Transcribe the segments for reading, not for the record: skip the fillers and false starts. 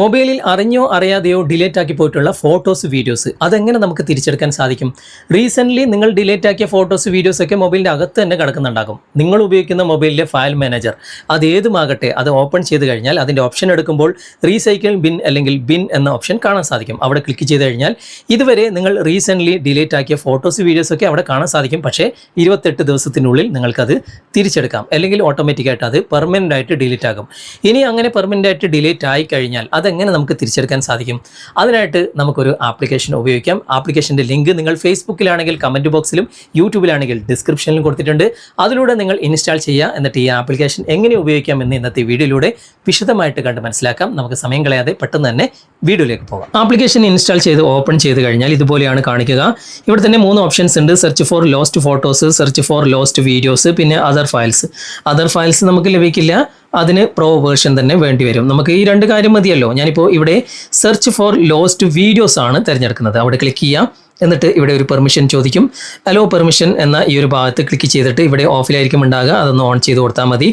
മൊബൈലിൽ അറിഞ്ഞോ അറിയാതെയോ ഡിലേറ്റ് ആക്കി പോയിട്ടുള്ള ഫോട്ടോസ് വീഡിയോസ് അതെങ്ങനെ നമുക്ക് തിരിച്ചെടുക്കാൻ സാധിക്കും? റീസെൻ്റ്ലി നിങ്ങൾ ഡിലേറ്റ് ആക്കിയ ഫോട്ടോസ് വീഡിയോസ് ഒക്കെ മൊബൈലിൻ്റെ അകത്ത് തന്നെ കിടക്കുന്നുണ്ടാകും. നിങ്ങൾ ഉപയോഗിക്കുന്ന മൊബൈലിലെ ഫയൽ മാനേജർ അത് ഏതുമാകട്ടെ, അത് ഓപ്പൺ ചെയ്ത് കഴിഞ്ഞാൽ അതിൻ്റെ ഓപ്ഷൻ എടുക്കുമ്പോൾ റീസൈക്കിൾ ബിൻ അല്ലെങ്കിൽ ബിൻ എന്ന ഓപ്ഷൻ കാണാൻ സാധിക്കും. അവിടെ ക്ലിക്ക് ചെയ്ത് കഴിഞ്ഞാൽ ഇതുവരെ നിങ്ങൾ റീസെൻ്റ്ലി ഡിലേറ്റ് ആക്കിയ ഫോട്ടോസ് വീഡിയോസ് ഒക്കെ അവിടെ കാണാൻ സാധിക്കും. പക്ഷേ 28 ദിവസത്തിനുള്ളിൽ നിങ്ങൾക്കത് തിരിച്ചെടുക്കാം. അല്ലെങ്കിൽ ഓട്ടോമാറ്റിക്കായിട്ട് അത് പെർമനൻ്റ് ആയിട്ട് ഡിലീറ്റ് ആകും. ഇനി അങ്ങനെ പെർമനൻ്റ് ആയിട്ട് ഡിലീറ്റ് ആയി കഴിഞ്ഞാൽ അതെങ്ങനെ നമുക്ക് തിരിച്ചെടുക്കാൻ സാധിക്കും? അതിനായിട്ട് നമുക്കൊരു ആപ്ലിക്കേഷൻ ഉപയോഗിക്കാം. ആപ്ലിക്കേഷൻ്റെ ലിങ്ക് നിങ്ങൾ ഫേസ്ബുക്കിലാണെങ്കിൽ കമൻറ്റ് ബോക്സിലും യൂട്യൂബിലാണെങ്കിൽ ഡിസ്ക്രിപ്ഷനിലും കൊടുത്തിട്ടുണ്ട്. അതിലൂടെ നിങ്ങൾ ഇൻസ്റ്റാൾ ചെയ്യുക. എന്നിട്ട് ഈ ആപ്ലിക്കേഷൻ എങ്ങനെ ഉപയോഗിക്കാം എന്ന് ഇന്നത്തെ വീഡിയോയിലൂടെ വിശദമായിട്ട് കണ്ട് മനസ്സിലാക്കാം. നമുക്ക് സമയം കളയാതെ പെട്ടെന്ന് തന്നെ വീഡിയോയിലേക്ക് പോകാം. ആപ്ലിക്കേഷൻ ഇൻസ്റ്റാൾ ചെയ്ത് ഓപ്പൺ ചെയ്ത് കഴിഞ്ഞാൽ ഇതുപോലെയാണ് കാണിക്കുക. ഇവിടെ തന്നെ 3 ഓപ്ഷൻസ് ഉണ്ട്. Search for lost photos, search for lost videos, പിന്നെ അതർ ഫയൽസ്. അതർ ഫയൽസ് നമുക്ക് ലഭിക്കില്ല, അതിന് പ്രോ വേർഷൻ തന്നെ വേണ്ടി വരും. നമുക്ക് ഈ 2 കാര്യം മതിയല്ലോ. ഞാനിപ്പോൾ ഇവിടെ സെർച്ച് ഫോർ ലോസ്റ്റ് വീഡിയോസ് ആണ് തിരഞ്ഞെടുക്കുന്നത്. അവിടെ ക്ലിക്ക് ചെയ്യാം. എന്നിട്ട് ഇവിടെ ഒരു പെർമിഷൻ ചോദിക്കും. അലോ പെർമിഷൻ എന്ന ഈ ഒരു ഭാഗത്ത് ക്ലിക്ക് ചെയ്തിട്ട് ഇവിടെ ഓഫിലായിരിക്കും ഉണ്ടാകുക, അതൊന്ന് ഓൺ ചെയ്ത് കൊടുത്താൽ മതി.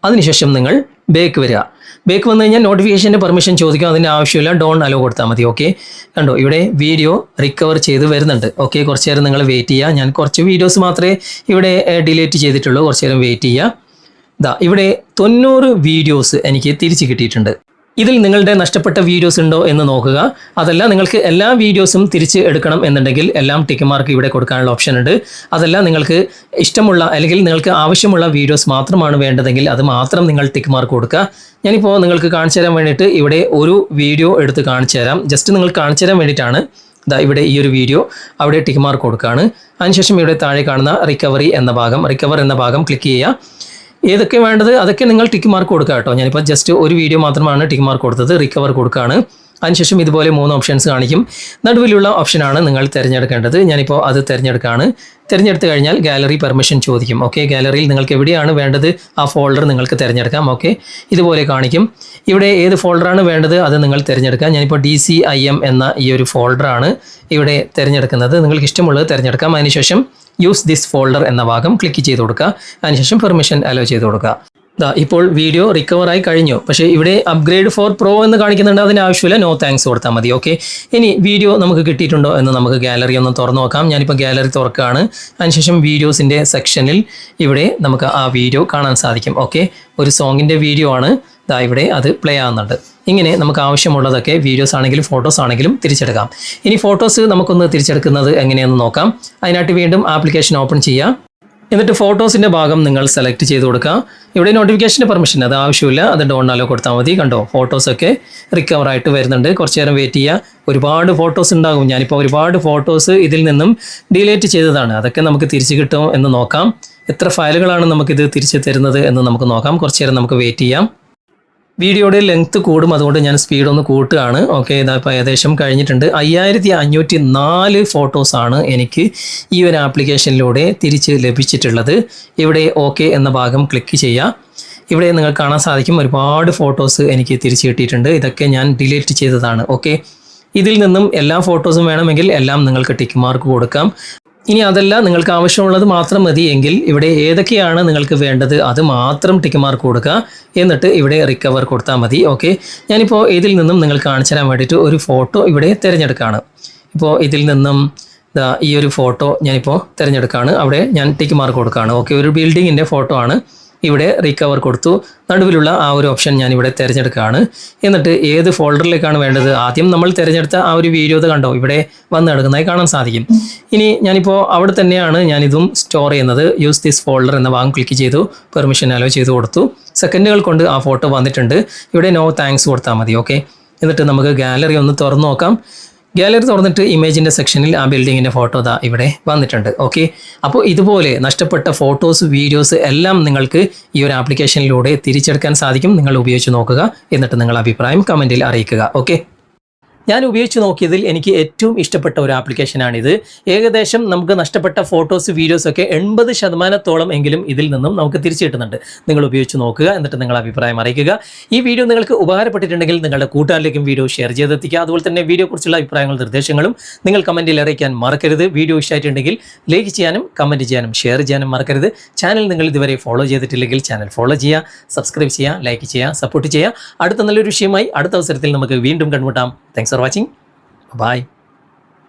അതിനുശേഷം നിങ്ങൾ ബേക്ക് വരിക. ബേക്ക് വന്നു കഴിഞ്ഞാൽ നോട്ടിഫിക്കേഷൻ്റെ പെർമിഷൻ ചോദിക്കും, അതിൻ്റെ ആവശ്യമില്ല, ഡോൺ അലോ കൊടുത്താൽ മതി. ഓക്കെ, കണ്ടോ ഇവിടെ വീഡിയോ റിക്കവർ ചെയ്ത് വരുന്നുണ്ട്. ഓക്കെ, കുറച്ച് നേരം നിങ്ങൾ വെയിറ്റ് ചെയ്യുക. ഞാൻ കുറച്ച് വീഡിയോസ് മാത്രമേ ഇവിടെ ഡിലീറ്റ് ചെയ്തിട്ടുള്ളൂ. കുറച്ച് നേരം വെയിറ്റ് ചെയ്യുക. ഇവിടെ 90 വീഡിയോസ് എനിക്ക് തിരിച്ച് കിട്ടിയിട്ടുണ്ട്. ഇതിൽ നിങ്ങളുടെ നഷ്ടപ്പെട്ട വീഡിയോസ് ഉണ്ടോ എന്ന് നോക്കുക. അതല്ല നിങ്ങൾക്ക് എല്ലാ വീഡിയോസും തിരിച്ച് എടുക്കണം എന്നുണ്ടെങ്കിൽ എല്ലാം ടിക്ക് മാർക്ക് ഇവിടെ കൊടുക്കാനുള്ള ഓപ്ഷൻ ഉണ്ട്. അതല്ല നിങ്ങൾക്ക് ഇഷ്ടമുള്ള അല്ലെങ്കിൽ നിങ്ങൾക്ക് ആവശ്യമുള്ള വീഡിയോസ് മാത്രമാണ് വേണ്ടതെങ്കിൽ അത് മാത്രം നിങ്ങൾ ടിക്ക് മാർക്ക് കൊടുക്കുക. ഞാനിപ്പോൾ നിങ്ങൾക്ക് കാണിച്ചു തരാൻ വേണ്ടിയിട്ട് ഇവിടെ ഒരു വീഡിയോ എടുത്ത് കാണിച്ചു തരാം. ജസ്റ്റ് നിങ്ങൾക്ക് കാണിച്ചു തരാൻ വേണ്ടിയിട്ടാണ്. ഇവിടെ ഈ ഒരു വീഡിയോ അവിടെ ടിക്ക് മാർക്ക് കൊടുക്കുകയാണ്. അതിനുശേഷം ഇവിടെ താഴെ കാണുന്ന റിക്കവർ എന്ന ഭാഗം ക്ലിക്ക് ചെയ്യുക. ഏതൊക്കെ വേണ്ടത് അതൊക്കെ നിങ്ങൾ ടിക്ക് മാർക്ക് കൊടുക്കുക കേട്ടോ. ഞാനിപ്പോൾ ജസ്റ്റ് ഒരു വീഡിയോ മാത്രമാണ് ടിക്ക് മാർക്ക് കൊടുത്തത്. റിക്കവർ കൊടുക്കുകയാണ്. അതിനുശേഷം ഇതുപോലെ 3 ഓപ്ഷൻസ് കാണിക്കും. നടുവിലുള്ള ഓപ്ഷനാണ് നിങ്ങൾ തിരഞ്ഞെടുക്കേണ്ടത്. ഞാനിപ്പോൾ അത് തിരഞ്ഞെടുക്കുകയാണ്. തിരഞ്ഞെടുത്ത് കഴിഞ്ഞാൽ ഗാലറി പെർമിഷൻ ചോദിക്കും. ഓക്കെ, ഗാലറിയിൽ നിങ്ങൾക്ക് എവിടെയാണ് വേണ്ടത് ആ ഫോൾഡർ നിങ്ങൾക്ക് തിരഞ്ഞെടുക്കാം. ഓക്കെ, ഇതുപോലെ കാണിക്കും. ഇവിടെ ഏത് ഫോൾഡറാണ് വേണ്ടത് അത് നിങ്ങൾ തിരഞ്ഞെടുക്കാം. ഞാനിപ്പോൾ DCIM എന്ന ഈ ഒരു ഫോൾഡറാണ് ഇവിടെ തിരഞ്ഞെടുക്കുന്നത്. നിങ്ങൾക്ക് ഇഷ്ടമുള്ളത് തിരഞ്ഞെടുക്കാം. അതിനുശേഷം യൂസ് ദിസ് ഫോൾഡർ എന്ന ഭാഗം ക്ലിക്ക് ചെയ്ത് കൊടുക്കുക. അതിനുശേഷം പെർമിഷൻ അലോ ചെയ്ത് കൊടുക്കുക. ഇപ്പോൾ വീഡിയോ റിക്കവറായി കഴിഞ്ഞു. പക്ഷേ ഇവിടെ അപ്ഗ്രേഡ് ഫോർ പ്രോ എന്ന് കാണിക്കുന്നുണ്ട്. അതിന് ആവശ്യമില്ല, നോ താങ്ക്സ് കൊടുത്താൽ മതി. ഓക്കെ, ഇനി വീഡിയോ നമുക്ക് കിട്ടിയിട്ടുണ്ടോ എന്ന് നമുക്ക് ഗാലറി ഒന്ന് തുറന്നു നോക്കാം. ഞാനിപ്പോൾ ഗാലറി തുറക്കുകയാണ്. അതിനുശേഷം വീഡിയോസിൻ്റെ സെക്ഷനിൽ ഇവിടെ നമുക്ക് ആ വീഡിയോ കാണാൻ സാധിക്കും. ഓക്കെ, ഒരു സോങ്ങിൻ്റെ വീഡിയോ ആണ്. ഇവിടെ അത് പ്ലേ ആവുന്നുണ്ട്. ഇങ്ങനെ നമുക്ക് ആവശ്യമുള്ളതൊക്കെ വീഡിയോസ് ആണെങ്കിലും ഫോട്ടോസ് ആണെങ്കിലും തിരിച്ചെടുക്കാം. ഇനി ഫോട്ടോസ് നമുക്കൊന്ന് തിരിച്ചെടുക്കുന്നത് എങ്ങനെയെന്ന് നോക്കാം. അതിനായിട്ട് വീണ്ടും ആപ്ലിക്കേഷൻ ഓപ്പൺ ചെയ്യുക. എന്നിട്ട് ഫോട്ടോസിൻ്റെ ഭാഗം നിങ്ങൾ സെലക്ട് ചെയ്ത് കൊടുക്കുക. ഇവിടെ നോട്ടിഫിക്കേഷൻ്റെ പെർമിഷൻ അത് ആവശ്യമില്ല, അത് ഡോൺ അലോ കൊടുത്താൽ മതി. കണ്ടോ ഫോട്ടോസൊക്കെ റിക്കവറായിട്ട് വരുന്നുണ്ട്. കുറച്ച് നേരം വെയിറ്റ് ചെയ്യുക. ഒരുപാട് ഫോട്ടോസ് ഉണ്ടാകും. ഞാനിപ്പോൾ ഒരുപാട് ഫോട്ടോസ് ഇതിൽ നിന്നും ഡിലീറ്റ് ചെയ്തതാണ്. അതൊക്കെ നമുക്ക് തിരിച്ച് കിട്ടുമോ എന്ന് നോക്കാം. എത്ര ഫയലുകളാണ് നമുക്കിത് തിരിച്ച് തരുന്നത് എന്ന് നമുക്ക് നോക്കാം. കുറച്ച് നേരം നമുക്ക് വെയിറ്റ് ചെയ്യാം. വീഡിയോയുടെ ലെങ്ത്ത് കൂടും, അതുകൊണ്ട് ഞാൻ സ്പീഡ് ഒന്ന് കൂട്ടുകയാണ്. ഓക്കെ, ഇതാപ്പോൾ ഏകദേശം കഴിഞ്ഞിട്ടുണ്ട്. 5504 ഫോട്ടോസാണ് എനിക്ക് ഈ ഒരു ആപ്ലിക്കേഷനിലൂടെ തിരിച്ച് ലഭിച്ചിട്ടുള്ളത്. ഇവിടെ ഓക്കെ എന്ന ഭാഗം ക്ലിക്ക് ചെയ്യുക. ഇവിടെ നിങ്ങൾ കാണാൻ സാധിക്കും ഒരുപാട് ഫോട്ടോസ് എനിക്ക് തിരിച്ച് കിട്ടിയിട്ടുണ്ട്. ഇതൊക്കെ ഞാൻ ഡിലീറ്റ് ചെയ്തതാണ്. ഓക്കെ, ഇതിൽ നിന്നും എല്ലാ ഫോട്ടോസും വേണമെങ്കിൽ എല്ലാം നിങ്ങൾക്ക് ടിക്ക് മാർക്ക് കൊടുക്കാം. ഇനി അതല്ല നിങ്ങൾക്ക് ആവശ്യമുള്ളത് മാത്രം മതി എങ്കിൽ ഇവിടെ ഏതൊക്കെയാണ് നിങ്ങൾക്ക് വേണ്ടത് അത് മാത്രം ടിക്ക് മാർക്ക് കൊടുക്കുക. എന്നിട്ട് ഇവിടെ റിക്കവർ കൊടുത്താൽ മതി. ഓക്കെ, ഞാനിപ്പോൾ ഇതിൽ നിന്നും നിങ്ങൾ കാണിച്ചു തരാൻ വേണ്ടിയിട്ട് ഒരു ഫോട്ടോ ഇവിടെ തിരഞ്ഞെടുക്കുകയാണ്. ഇപ്പോൾ ഇതിൽ നിന്നും ഈ ഒരു ഫോട്ടോ ഞാനിപ്പോൾ തിരഞ്ഞെടുക്കുകയാണ്. അവിടെ ഞാൻ ടിക്ക് മാർക്ക് കൊടുക്കുകയാണ്. ഓക്കെ, ഒരു ബിൽഡിങ്ങിൻ്റെ ഫോട്ടോ ആണ്. ഇവിടെ റിക്കവർ കൊടുത്തു. നടുവിലുള്ള ആ ഒരു ഓപ്ഷൻ ഞാനിവിടെ തിരഞ്ഞെടുക്കുകയാണ്. എന്നിട്ട് ഏത് ഫോൾഡറിലേക്കാണ് വേണ്ടത്, ആദ്യം നമ്മൾ തിരഞ്ഞെടുത്ത ആ ഒരു വീഡിയോ കണ്ടോ ഇവിടെ വന്ന് കിടക്കുന്നതായി കാണാൻ സാധിക്കും. ഇനി ഞാനിപ്പോൾ അവിടെ തന്നെയാണ് ഞാനിതും സ്റ്റോർ ചെയ്യുന്നത്. യൂസ് ദിസ് ഫോൾഡർ എന്ന ഭാഗം ക്ലിക്ക് ചെയ്തു. പെർമിഷൻ അലോ ചെയ്ത് കൊടുത്തു. സെക്കൻഡുകൾ കൊണ്ട് ആ ഫോട്ടോ വന്നിട്ടുണ്ട്. ഇവിടെ നോ താങ്ക്സ് കൊടുത്താൽ മതി. ഓക്കെ, എന്നിട്ട് നമുക്ക് ഗാലറി ഒന്ന് തുറന്നു നോക്കാം. ഗാലറി തുറന്നിട്ട് ഇമേജിൻ്റെ സെക്ഷനിൽ ആ ബിൽഡിങ്ങിൻ്റെ ഫോട്ടോ ഇവിടെ വന്നിട്ടുണ്ട്. ഓക്കെ, അപ്പോൾ ഇതുപോലെ നഷ്ടപ്പെട്ട ഫോട്ടോസ് വീഡിയോസ് എല്ലാം നിങ്ങൾക്ക് ഈ ഒരു ആപ്ലിക്കേഷനിലൂടെ തിരിച്ചെടുക്കാൻ സാധിക്കും. നിങ്ങൾ ഉപയോഗിച്ച് നോക്കുക. എന്നിട്ട് നിങ്ങളുടെ അഭിപ്രായം കമൻറ്റിൽ അറിയിക്കുക. ഓക്കെ. ഞാൻ ഉപയോഗിച്ച് നോക്കിയതിൽ എനിക്ക് ഏറ്റവും ഇഷ്ടപ്പെട്ട ഒരു ആപ്ലിക്കേഷനാണിത്. ഏകദേശം നമുക്ക് നഷ്ടപ്പെട്ട ഫോട്ടോസ് വീഡിയോസ് ഒക്കെ 80% എങ്കിലും ഇതിൽ നിന്നും നമുക്ക് തിരിച്ചു കിട്ടുന്നുണ്ട്. നിങ്ങൾ ഉപയോഗിച്ച് നോക്കുക, എന്നിട്ട് നിങ്ങളുടെ അഭിപ്രായം അറിയിക്കുക. ഈ വീഡിയോ നിങ്ങൾക്ക് ഉപകാരപ്പെട്ടിട്ടുണ്ടെങ്കിൽ നിങ്ങളുടെ കൂട്ടുകാരിലേക്കും വീഡിയോ ഷെയർ ചെയ്തെത്തിക്കുക. അതുപോലെ തന്നെ വീഡിയോയെക്കുറിച്ചുള്ള അഭിപ്രായങ്ങളും നിർദ്ദേശങ്ങളും നിങ്ങൾ കമൻറ്റിൽ അറിയിക്കാൻ മറക്കരുത്. വീഡിയോ ഇഷ്ടമായിട്ടുണ്ടെങ്കിൽ ലൈക്ക് ചെയ്യാനും കമൻറ്റ് ചെയ്യാനും ഷെയർ ചെയ്യാനും മറക്കരുത്. ചാനൽ നിങ്ങൾ ഇതുവരെ ഫോളോ ചെയ്തിട്ടില്ലെങ്കിൽ ചാനൽ ഫോളോ ചെയ്യുക, സബ്സ്ക്രൈബ് ചെയ്യുക, ലൈക്ക് ചെയ്യുക, സപ്പോർട്ട് ചെയ്യുക. അടുത്ത നല്ലൊരു വിഷയമായി അടുത്ത അവസരത്തിൽ നമുക്ക് വീണ്ടും കണ്ടുമുട്ടാം. Thanks for watching. Bye.